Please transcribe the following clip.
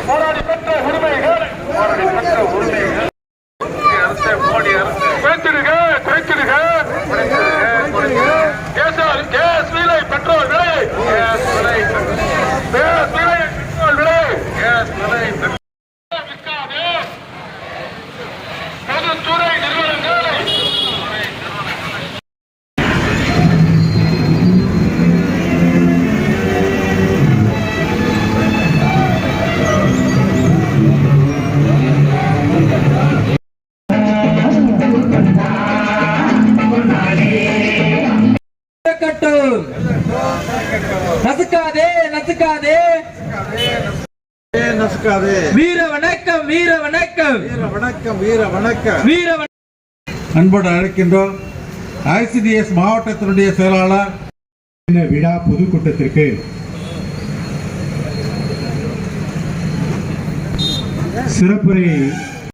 போராடி பெற்ற உரிமைகள் மோடி அரசு குறைத்திடுக கேஸ் விலை பெட்ரோல் விலை பொதுத்துறை நிறுவனங்கள் நசுக்காதே. வீர வணக்கம் வீர வணக்கம் வீர வணக்கம் வீர வணக்கம் வீர அன்போடு அழைக்கின்றோம். ஐசிடிஎஸ் மாவட்டத்தினுடைய செயலாளர் விழா பொதுக்கூட்டத்திற்கு சிறப்புரையை